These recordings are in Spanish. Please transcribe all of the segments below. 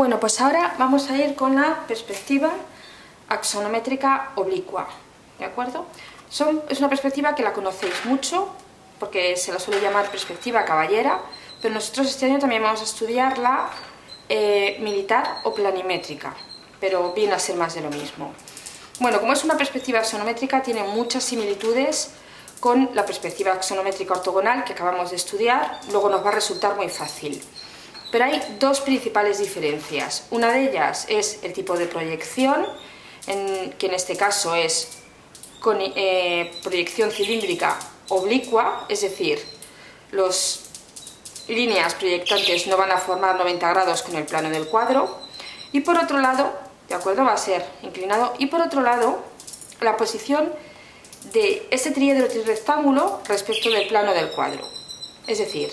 Bueno, pues ahora vamos a ir con la perspectiva axonométrica oblicua, ¿de acuerdo? Es una perspectiva que la conocéis mucho, porque se la suele llamar perspectiva caballera, pero nosotros este año también vamos a estudiar la militar o planimétrica, pero viene a ser más de lo mismo. Bueno, como es una perspectiva axonométrica, tiene muchas similitudes con la perspectiva axonométrica ortogonal que acabamos de estudiar, luego nos va a resultar muy fácil. Pero hay dos principales diferencias. Una de ellas es el tipo de proyección, que en este caso es con proyección cilíndrica oblicua, es decir, las líneas proyectantes no van a formar 90 grados con el plano del cuadro, y por otro lado, ¿de acuerdo? Va a ser inclinado, y por otro lado, la posición de este triedro trirrectángulo respecto del plano del cuadro. Es decir,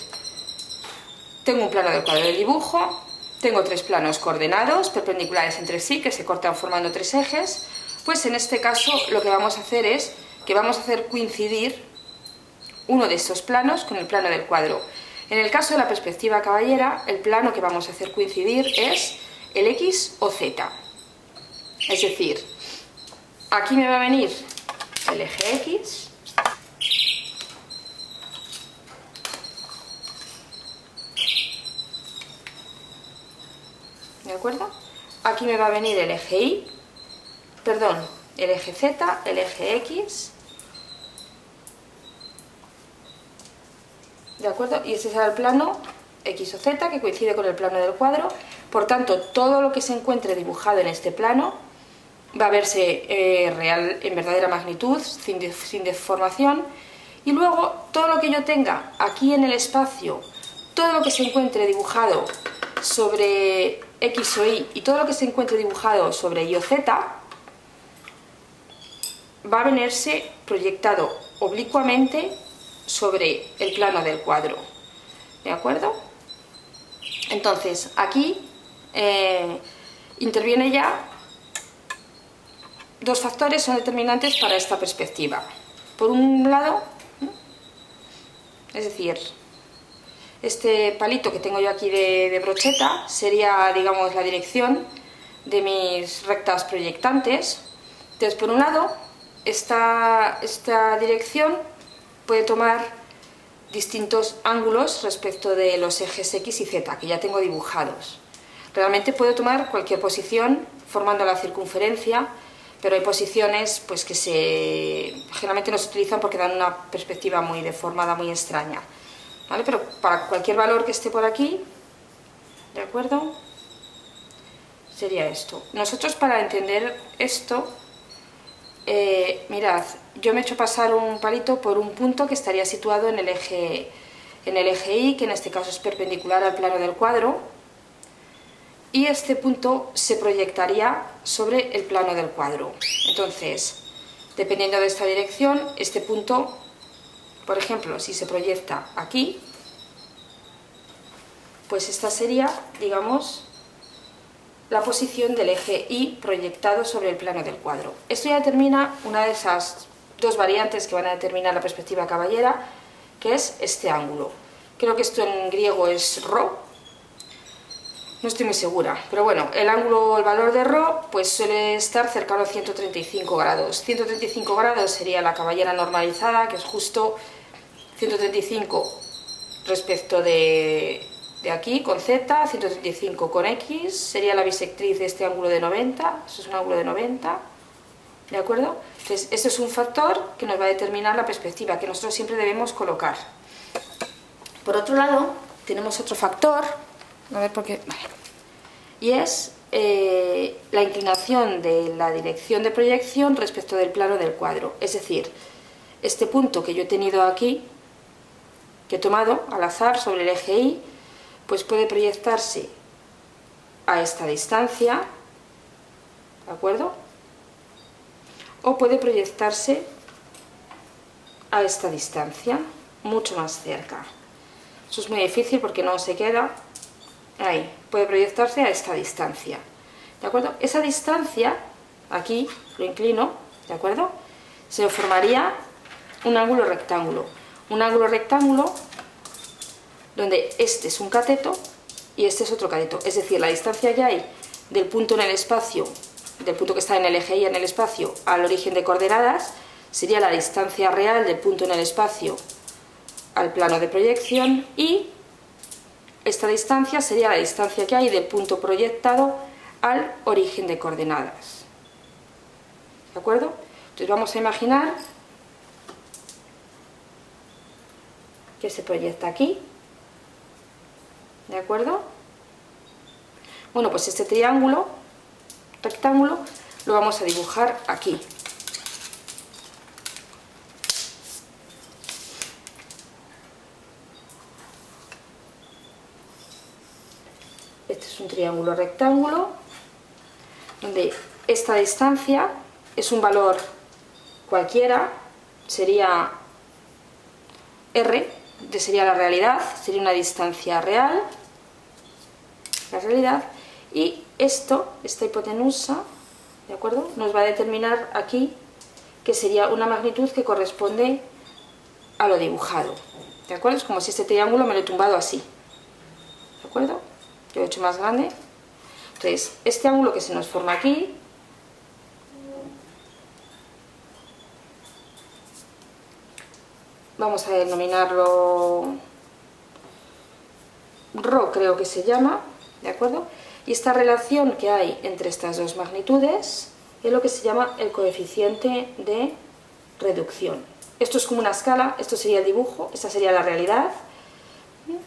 tengo un plano del cuadro de dibujo, tengo tres planos coordenados, perpendiculares entre sí, que se cortan formando tres ejes. Pues en este caso lo que vamos a hacer es que vamos a hacer coincidir uno de estos planos con el plano del cuadro. En el caso de la perspectiva caballera, el plano que vamos a hacer coincidir es el X o Z. Es decir, aquí me va a venir el eje X, ¿de acuerdo? Aquí me va a venir el eje Y, perdón, el eje Z, el eje X, ¿de acuerdo? Y este será el plano X o Z que coincide con el plano del cuadro. Por tanto, todo lo que se encuentre dibujado en este plano va a verse real, en verdadera magnitud, sin deformación. Y luego, todo lo que yo tenga aquí en el espacio, todo lo que se encuentre dibujado sobre X o Y y todo lo que se encuentre dibujado sobre Y o Z va a venirse proyectado oblicuamente sobre el plano del cuadro, ¿de acuerdo? Entonces aquí interviene ya dos factores, son determinantes para esta perspectiva. Por un lado, es decir, este palito que tengo yo aquí de brocheta sería, digamos, la dirección de mis rectas proyectantes. Entonces, por un lado, esta dirección puede tomar distintos ángulos respecto de los ejes X y Z, que ya tengo dibujados. Realmente puedo tomar cualquier posición formando la circunferencia, pero hay posiciones pues, que generalmente no se utilizan porque dan una perspectiva muy deformada, muy extraña. ¿Vale? Pero para cualquier valor que esté por aquí, ¿de acuerdo? Sería esto. Nosotros, para entender esto, mirad, yo me he hecho pasar un palito por un punto que estaría situado en el eje Y, que en este caso es perpendicular al plano del cuadro, y este punto se proyectaría sobre el plano del cuadro. Entonces, dependiendo de esta dirección, este punto, por ejemplo, si se proyecta aquí, pues esta sería, digamos, la posición del eje Y proyectado sobre el plano del cuadro. Esto ya determina una de esas dos variantes que van a determinar la perspectiva caballera, que es este ángulo. Creo que esto en griego es rho, no estoy muy segura, pero bueno, el valor de rho pues suele estar cercano a 135 grados. 135 grados sería la caballera normalizada, que es justo 135 respecto de aquí con Z, 135 con X, sería la bisectriz de este ángulo de 90, eso es un ángulo de 90, ¿de acuerdo? Entonces, este es un factor que nos va a determinar la perspectiva, que nosotros siempre debemos colocar. Por otro lado, tenemos otro factor, a ver por qué, vale, y es la inclinación de la dirección de proyección respecto del plano del cuadro. Es decir, este punto que yo he tenido aquí, que he tomado al azar sobre el eje Y, pues puede proyectarse a esta distancia, ¿de acuerdo? O puede proyectarse a esta distancia, mucho más cerca. Eso es muy difícil porque no se queda ahí. Puede proyectarse a esta distancia, ¿de acuerdo? Esa distancia, aquí lo inclino, ¿de acuerdo? Se formaría un ángulo rectángulo. Un ángulo rectángulo donde este es un cateto y este es otro cateto. Es decir, la distancia que hay del punto en el espacio, del punto que está en el eje Y en el espacio, al origen de coordenadas, sería la distancia real del punto en el espacio al plano de proyección, y esta distancia sería la distancia que hay del punto proyectado al origen de coordenadas. ¿De acuerdo? Entonces vamos a imaginar que se proyecta aquí. ¿De acuerdo? Bueno, pues este triángulo, rectángulo, lo vamos a dibujar aquí. Este es un triángulo rectángulo, donde esta distancia es un valor cualquiera, sería R, sería la realidad, sería una distancia real, la realidad, y esta hipotenusa, ¿de acuerdo?, nos va a determinar aquí que sería una magnitud que corresponde a lo dibujado, ¿de acuerdo? Es como si este triángulo me lo he tumbado así, ¿de acuerdo? Yo lo he hecho más grande. Entonces, este ángulo que se nos forma aquí vamos a denominarlo ρ, creo que se llama, ¿de acuerdo? Y esta relación que hay entre estas dos magnitudes es lo que se llama el coeficiente de reducción. Esto es como una escala, esto sería el dibujo, esta sería la realidad,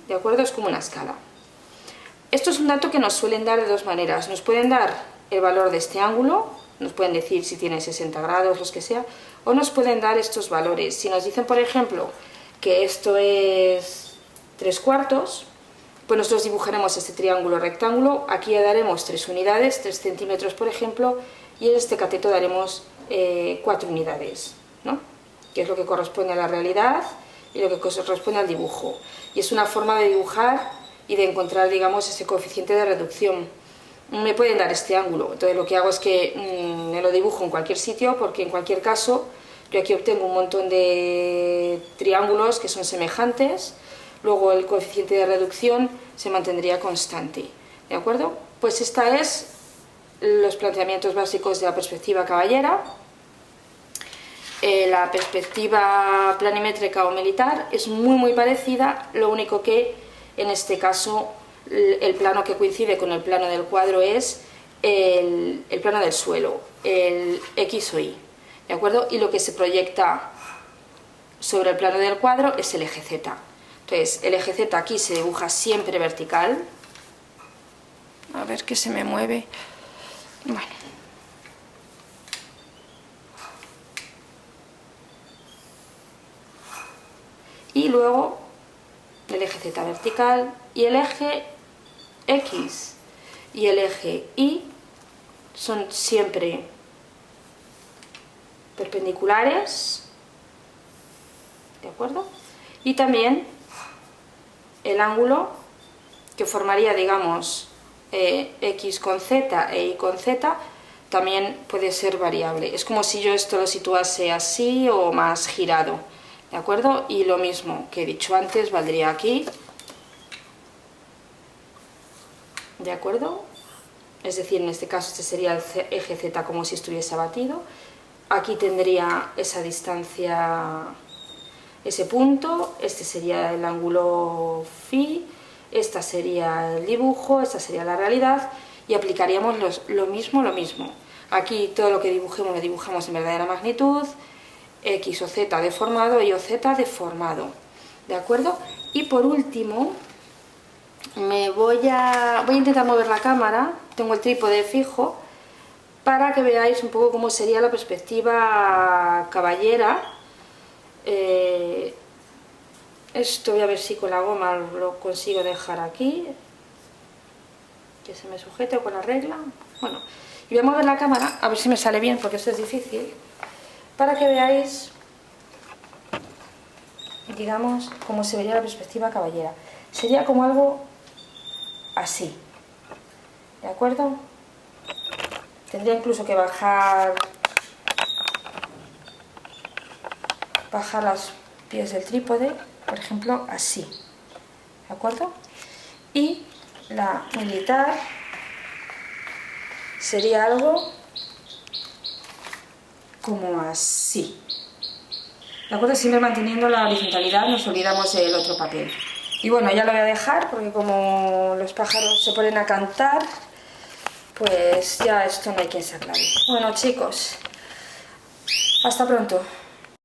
¿de acuerdo? Es como una escala. Esto es un dato que nos suelen dar de dos maneras. Nos pueden dar el valor de este ángulo, nos pueden decir si tiene 60 grados, los que sea, o nos pueden dar estos valores. Si nos dicen, por ejemplo, que esto es 3/4, pues nosotros dibujaremos este triángulo rectángulo, aquí ya daremos 3 unidades, 3 centímetros, por ejemplo, y en este cateto daremos 4 unidades, ¿no?, que es lo que corresponde a la realidad y lo que corresponde al dibujo. Y es una forma de dibujar y de encontrar, digamos, ese coeficiente de reducción. Me pueden dar este ángulo, entonces lo que hago es que me lo dibujo en cualquier sitio, porque en cualquier caso yo aquí obtengo un montón de triángulos que son semejantes, luego el coeficiente de reducción se mantendría constante, ¿de acuerdo? Pues esta es los planteamientos básicos de la perspectiva caballera. La perspectiva planimétrica o militar es muy parecida, lo único que en este caso el plano que coincide con el plano del cuadro es el plano del suelo, el X o Y, ¿de acuerdo? Y lo que se proyecta sobre el plano del cuadro es el eje Z. Entonces, el eje Z aquí se dibuja siempre vertical. A ver que se me mueve. Bueno. Y luego el eje Z vertical, y el eje X y el eje Y son siempre perpendiculares, ¿de acuerdo? Y también el ángulo que formaría, digamos, X con Z e Y con Z también puede ser variable. Es como si yo esto lo situase así o más girado, ¿de acuerdo? Y lo mismo que he dicho antes valdría aquí, ¿de acuerdo? Es decir, en este caso este sería el eje Z como si estuviese abatido. Aquí tendría esa distancia, ese punto, este sería el ángulo phi, esta sería el dibujo, esta sería la realidad, y aplicaríamos lo mismo. Aquí todo lo que dibujemos lo dibujamos en verdadera magnitud, X o Z deformado, Y o Z deformado, ¿de acuerdo? Y por último, voy a intentar mover la cámara, tengo el trípode fijo, para que veáis un poco cómo sería la perspectiva caballera. Esto voy a ver si con la goma lo consigo dejar aquí, que se me sujete con la regla. Bueno, y voy a mover la cámara, a ver si me sale bien, porque esto es difícil, para que veáis, digamos, cómo se vería la perspectiva caballera. Sería como algo así, ¿de acuerdo? Tendría incluso que bajar los pies del trípode, por ejemplo, así, ¿de acuerdo? Y la militar sería algo como así. ¿De acuerdo? Siempre manteniendo la horizontalidad, nos olvidamos del otro papel. Y bueno, ya lo voy a dejar porque como los pájaros se ponen a cantar, pues ya esto no hay quien se aclare. Bueno chicos, hasta pronto.